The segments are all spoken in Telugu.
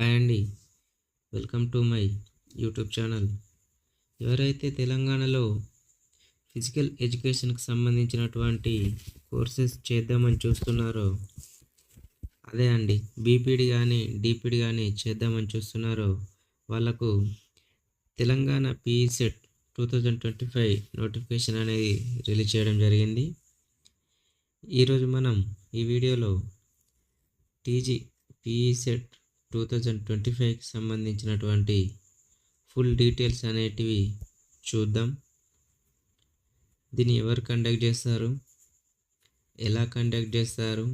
హాయ్ అండి. Welcome to my YouTube channel. ఎవరైతే తెలంగాణలో ఫిజికల్ ఎడ్యుకేషన్కి సంబంధించినటువంటి కోర్సెస్ చేద్దామని చూస్తున్నారో, అదే అండి బీపీడీ కానీ డీపీడీ కానీ చేద్దామని చూస్తున్నారో వాళ్ళకు తెలంగాణ పీఈ సెట్ 2025 నోటిఫికేషన్ అనేది రిలీజ్ చేయడం జరిగింది. ఈరోజు మనం ఈ వీడియోలో టీజీ పీఈ సెట్ 2025కి సంబంధించినటువంటి ఫుల్ డీటెయిల్స్ అనేటివి చూద్దాం. దీన్ని ఎవరు కండక్ట్ చేస్తారు, ఎలా కండక్ట్ చేస్తారు,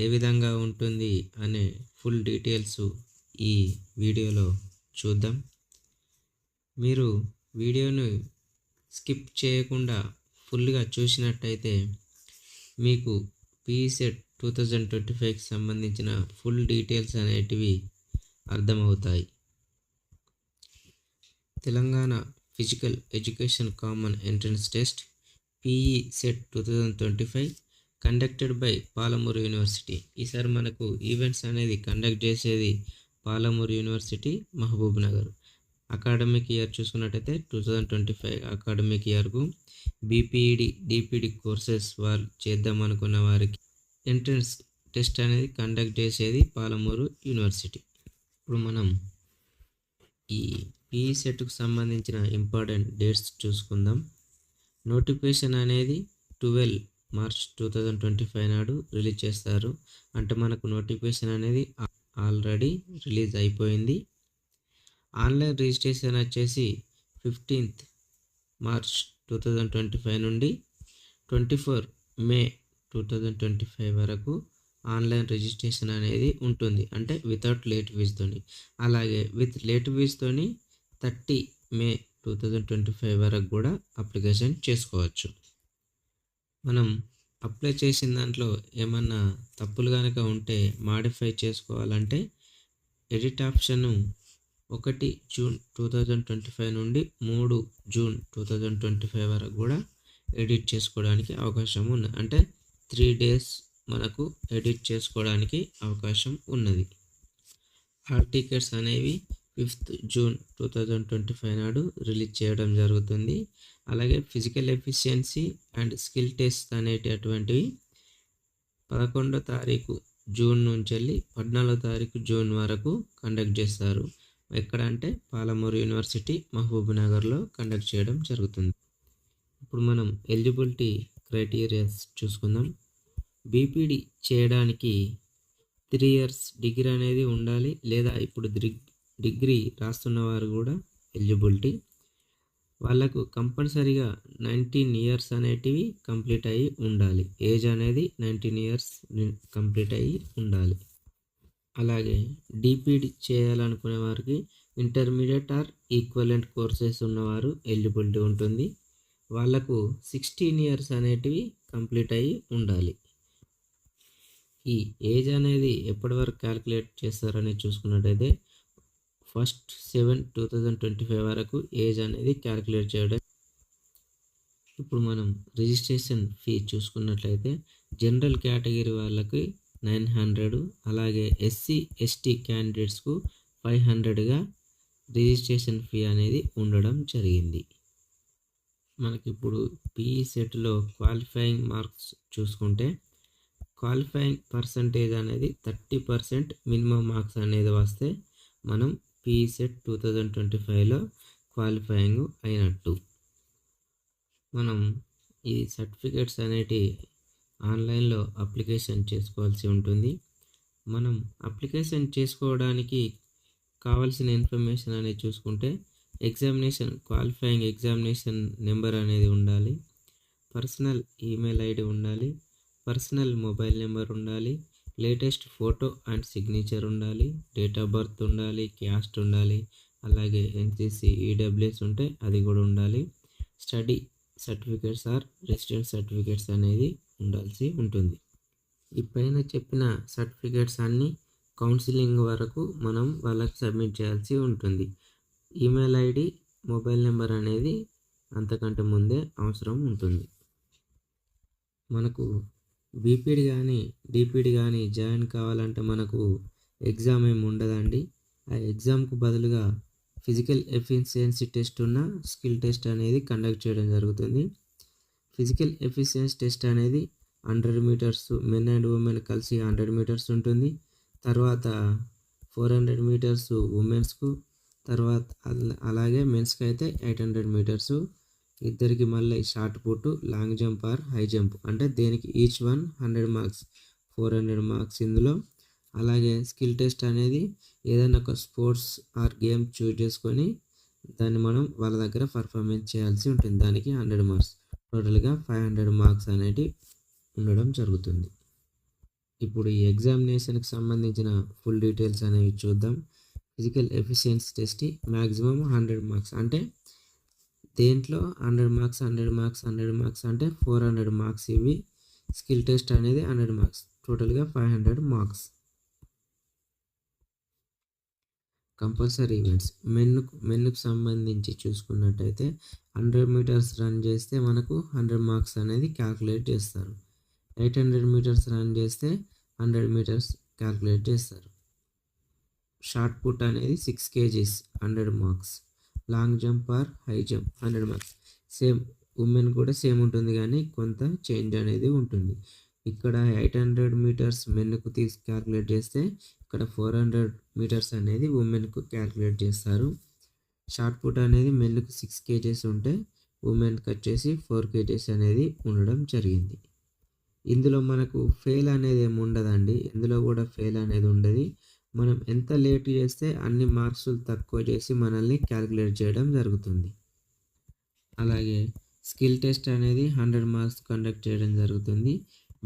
ఏ విధంగా ఉంటుంది అనే ఫుల్ డీటెయిల్స్ ఈ వీడియోలో చూద్దాం. మీరు వీడియోను స్కిప్ చేయకుండా ఫుల్గా చూసినట్టయితే మీకు పీసెట్ 2025కి సంబంధించిన ఫుల్ డీటెయిల్స్ అనేటివి అర్థమవుతాయి. Telangana physical education common entrance test PE CET 2025 conducted by Palamuru university. ఈసారి మనకు ఈవెంట్స్ అనేది కండక్ట్ చేసేది Palamuru university, Mahabubnagar. Academic year చూసుకున్నట్టయితే 2025 అకాడమిక్ ఇయర్కు బీపీఈడి డిపిడి కోర్సెస్ వాళ్ళు చేద్దాం అనుకున్న వారికి ఎంట్రన్స్ టెస్ట్ అనేది కండక్ట్ చేసేది పాలమూరు యూనివర్సిటీ. ఇప్పుడు మనం ఈ పీఈ సెట్కు సంబంధించిన ఇంపార్టెంట్ డేట్స్ చూసుకుందాం. నోటిఫికేషన్ అనేది 12 మార్చ్ 2025 నాడు రిలీజ్ చేస్తారు. అంటే మనకు నోటిఫికేషన్ అనేది ఆల్రెడీ రిలీజ్ అయిపోయింది. ఆన్లైన్ రిజిస్ట్రేషన్ వచ్చేసి 15th మార్చ్ 2025 నుండి 24 మే 2025 వరకు ఆన్లైన్ రిజిస్ట్రేషన్ అనేది ఉంటుంది. అంటే వితౌట్ లేట్ ఫీజ్తోని. అలాగే విత్ లేట్ ఫీజ్తోని 30 మే 2025 వరకు కూడా అప్లికేషన్ చేసుకోవచ్చు. మనం అప్లై చేసిన దాంట్లో ఏమన్నా తప్పులు కనుక ఉంటే మాడిఫై చేసుకోవాలంటే ఎడిట్ ఆప్షను 1 జూన్ 2025 నుండి 3 జూన్ 2025 వరకు కూడా ఎడిట్ చేసుకోవడానికి అవకాశం ఉన్నది. అంటే 3 days మనకు ఎడిట్ చేసుకోవడానికి అవకాశం ఉన్నది. హాల్ టికెట్స్ అనేవి 5th జూన్ 2025 నాడు రిలీజ్ చేయడం జరుగుతుంది. అలాగే physical efficiency and skill test అనేటటువంటివి 11వ తారీఖు జూన్ నుంచి వెళ్ళి 14వ తారీఖు జూన్ వరకు కండక్ట్ చేస్తారు. ఎక్కడంటే పాలమూరు యూనివర్సిటీ, మహబూబ్ నగర్లో కండక్ట్ చేయడం జరుగుతుంది. ఇప్పుడు మనం ఎలిజిబిలిటీ క్రైటీరియాస్ చూసుకుందాం. బీపీడీ చేయడానికి 3 years డిగ్రీ అనేది ఉండాలి, లేదా ఇప్పుడు డిగ్రీ రాస్తున్న వారు కూడా ఎలిజిబిలిటీ. వాళ్ళకు కంపల్సరీగా 19 years అనేటివి కంప్లీట్ అయ్యి ఉండాలి. ఏజ్ అనేది 19 years కంప్లీట్ అయ్యి ఉండాలి. అలాగే డిపిడి చేయాలనుకునే వారికి ఇంటర్మీడియట్ ఆర్ ఈక్వలెంట్ కోర్సెస్ ఉన్నవారు ఎలిజిబిలిటీ ఉంటుంది. వాళ్ళకు 16 years అనేటివి కంప్లీట్ అయ్యి ఉండాలి. ఈ ఏజ్ అనేది ఎప్పటి వరకు క్యాలిక్యులేట్ చేస్తారని చూసుకున్నట్టయితే 1st 7 2025 వరకు ఏజ్ అనేది క్యాలిక్యులేట్ చేయడం. ఇప్పుడు మనం రిజిస్ట్రేషన్ ఫీ చూసుకున్నట్లయితే జనరల్ కేటగిరీ వాళ్ళకి 900, అలాగే ఎస్సీ ఎస్టీ క్యాండిడేట్స్కు 500గా రిజిస్ట్రేషన్ ఫీ అనేది ఉండడం జరిగింది. మనకిప్పుడు పీఈ సెట్లో క్వాలిఫైయింగ్ మార్క్స్ చూసుకుంటే క్వాలిఫైయింగ్ పర్సంటేజ్ అనేది 30% మినిమం మార్క్స్ అనేది వస్తే మనం పీఈ సెట్ 2025లో క్వాలిఫైయింగ్ అయినట్టు. మనం ఈ సర్టిఫికేట్స్ అనేటి ఆన్లైన్లో అప్లికేషన్ చేసుకోవాల్సి ఉంటుంది. మనం అప్లికేషన్ చేసుకోవడానికి కావాల్సిన ఇన్ఫర్మేషన్ అనేది చూసుకుంటే ఎగ్జామినేషన్ క్వాలిఫైయింగ్ ఎగ్జామినేషన్ నెంబర్ అనేది ఉండాలి, పర్సనల్ ఈమెయిల్ ఐడి ఉండాలి, పర్సనల్ మొబైల్ నెంబర్ ఉండాలి, లేటెస్ట్ ఫోటో అండ్ సిగ్నేచర్ ఉండాలి, డేట్ ఆఫ్ బర్త్ ఉండాలి, క్యాస్ట్ ఉండాలి, అలాగే ఎన్సిసి ఈడబ్ల్యూఎస్ ఉంటే అది కూడా ఉండాలి. Study certificates or resident certificates అనేది ఉండాల్సి ఉంటుంది. ఈ పైన చెప్పిన సర్టిఫికేట్స్ అన్నీ కౌన్సిలింగ్ వరకు మనం వాళ్ళకి సబ్మిట్ చేయాల్సి ఉంటుంది. ఈమెయిల్ ఐడి, మొబైల్ నెంబర్ అనేది అంతకంటే ముందే అవసరం ఉంటుంది. మనకు బీపీడీ కానీ డిపిడి కానీ జాయిన్ కావాలంటే మనకు ఎగ్జామ్ ఏమి ఉండదండి. ఆ ఎగ్జామ్కు బదులుగా ఫిజికల్ ఎఫిషియన్సీ టెస్ట్ ఉన్న స్కిల్ టెస్ట్ అనేది కండక్ట్ చేయడం జరుగుతుంది. ఫిజికల్ ఎఫిషియన్సీ టెస్ట్ అనేది 100 మీటర్స్ మెన్ అండ్ ఉమెన్ కలిసి 100 మీటర్స్ ఉంటుంది. తర్వాత 400 మీటర్స్ ఉమెన్స్కు, తర్వాత అలాగే మెన్స్కి అయితే 800 మీటర్స్. ఇద్దరికి మళ్ళీ shot put, long jump or high jump, అంటే దేనికి ఈచ్ వన్ 100 మార్క్స్, 400 మార్క్స్ ఇందులో. అలాగే స్కిల్ టెస్ట్ అనేది ఏదైనా ఒక స్పోర్ట్స్ ఆర్ గేమ్ చూజ్ చేసుకొని దాన్ని మనం వాళ్ళ దగ్గర పర్ఫార్మెన్స్ చేయాల్సి ఉంటుంది. దానికి 100 మార్క్స్, టోటల్గా 500 మార్క్స్ అనేవి ఉండడం జరుగుతుంది. ఇప్పుడు ఈ ఎగ్జామినేషన్కి సంబంధించిన ఫుల్ డీటెయిల్స్ అనేవి చూద్దాం. Physical efficiency test maximum 100 marks, అంటే దేంట్లో 100 మార్క్స్ 100 మార్క్స్ 100 మార్క్స్ అంటే 400 మార్క్స్ ఇవి. స్కిల్ టెస్ట్ అనేది 100 మార్క్స్, టోటల్గా 500 మార్క్స్. కంపల్సరీ ఈవెంట్స్ మెన్కు సంబంధించి చూసుకున్నట్టయితే 100 మీటర్స్ రన్ చేస్తే మనకు 100 మార్క్స్ అనేది క్యాల్కులేట్ చేస్తారు. 800 మీటర్స్ రన్ చేస్తే 100 మీటర్స్ క్యాల్కులేట్ చేస్తారు. షార్ట్ పుట్ అనేది 6 kgs 100 marks. Long jump or high jump 100 marks. Same women కూడా సేమ్ ఉంటుంది, కానీ కొంత చేంజ్ అనేది ఉంటుంది. ఇక్కడ 800 మీటర్స్ మెన్కు క్యాల్కులేట్ చేస్తే ఇక్కడ 400 మీటర్స్ అనేది ఉమెన్కు క్యాల్కులేట్ చేస్తారు. షార్ట్ పుట్ అనేది మెన్కు 6 kgs ఉంటే ఉమెన్కి వచ్చేసి 4 kgs అనేది ఉండడం జరిగింది. ఇందులో మనకు ఫెయిల్ అనేది ఏమి ఉండదండి. ఇందులో కూడా ఫెయిల్ అనేది ఉండదు. మనం ఎంత లేట్ చేస్తే అన్ని మార్క్స్ తక్కువ చేసి మనల్ని క్యాల్కులేట్ చేయడం జరుగుతుంది. అలాగే స్కిల్ టెస్ట్ అనేది 100 మార్క్స్ కండక్ట్ చేయడం జరుగుతుంది.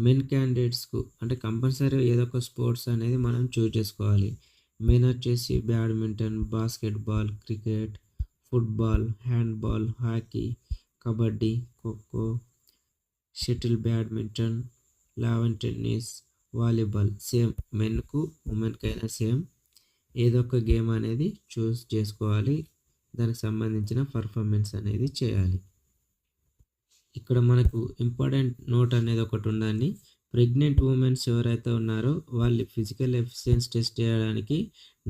మెన్ క్యాండిడేట్స్కు అంటే కంపల్సరీ ఏదో ఒక స్పోర్ట్స్ అనేది మనం చూస్ చేసుకోవాలి. మెన్ వచ్చేసి badminton, basketball, cricket, football, handball, hockey, kabaddi, kho kho, shuttle badminton, lawn tennis, volleyball. Same మెన్కు ఉమెన్కైనా సేమ్ ఏదో ఒక గేమ్ అనేది చూస్ చేసుకోవాలి. దానికి సంబంధించిన పర్ఫార్మెన్స్ అనేది చేయాలి. ఇక్కడ మనకు ఇంపార్టెంట్ నోట్ అనేది ఒకటి ఉందండి. ప్రెగ్నెంట్ ఉమెన్స్ ఎవరైతే ఉన్నారో వాళ్ళు ఫిజికల్ ఎఫిషియన్సీ టెస్ట్ చేయడానికి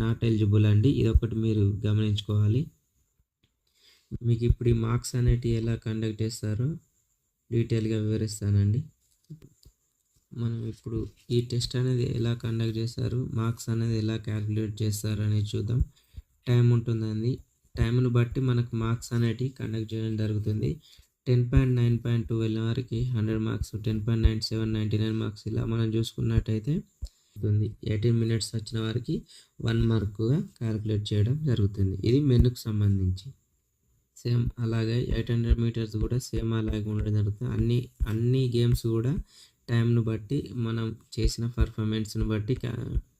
నాట్ ఎలిజిబుల్ అండి. ఇదొకటి మీరు గమనించుకోవాలి. మీకు ఇప్పుడు ఈ మార్క్స్ అనేటివి ఎలా కండక్ట్ చేస్తారో డీటెయిల్గా వివరిస్తానండి. మనం ఇప్పుడు ఈ టెస్ట్ అనేది ఎలా కండక్ట్ చేస్తారు, మార్క్స్ అనేది ఎలా క్యాల్కులేట్ చేస్తారు అనేది చూద్దాం. టైం ఉంటుందండి. టైంను బట్టి మనకు మార్క్స్ అనేటివి కండక్ట్ చేయడం జరుగుతుంది. 10.9.2 వెళ్ళిన వారికి 100 మార్క్స్, 10.97 99 మార్క్స్, ఇలా మనం చూసుకున్నట్టయితే 18 మినిట్స్ వచ్చిన వారికి 1 మార్కుగా క్యాల్కులేట్ చేయడం జరుగుతుంది. ఇది మెన్కు సంబంధించి. సేమ్ అలాగే 800 మీటర్స్ కూడా సేమ్ అలాగే ఉండడం జరుగుతుంది. అన్ని గేమ్స్ కూడా టైంను బట్టి మనం చేసిన పర్ఫార్మెన్స్ని బట్టి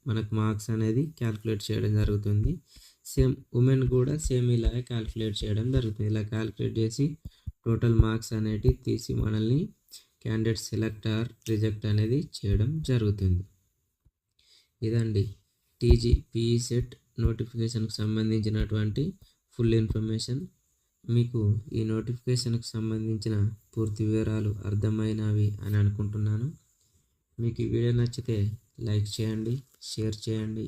మనకు మార్క్స్ అనేది క్యాల్కులేట్ చేయడం జరుగుతుంది. సేమ్ ఉమెన్ కూడా సేమ్ ఇలాగే క్యాల్కులేట్ చేయడం జరుగుతుంది. ఇలా క్యాల్కులేట్ చేసి టోటల్ మార్క్స్ అనేటివి తీసి మనల్ని క్యాండిడేట్ సెలెక్ట్ ఆర్ రిజెక్ట్ అనేది చేయడం జరుగుతుంది. ఇదండి టీజీ సెట్ నోటిఫికేషన్కి సంబంధించినటువంటి ఫుల్ ఇన్ఫర్మేషన్. మీకు ఈ నోటిఫికేషన్కి సంబంధించిన పూర్తి వివరాలు అర్థమైనవి అని అనుకుంటున్నాను. మీకు ఈ వీడియో నచ్చితే లైక్ చేయండి, షేర్ చేయండి,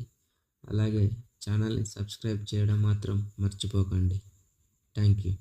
అలాగే ఛానల్ని సబ్స్క్రైబ్ చేయడం మాత్రం మర్చిపోకండి. Thank you.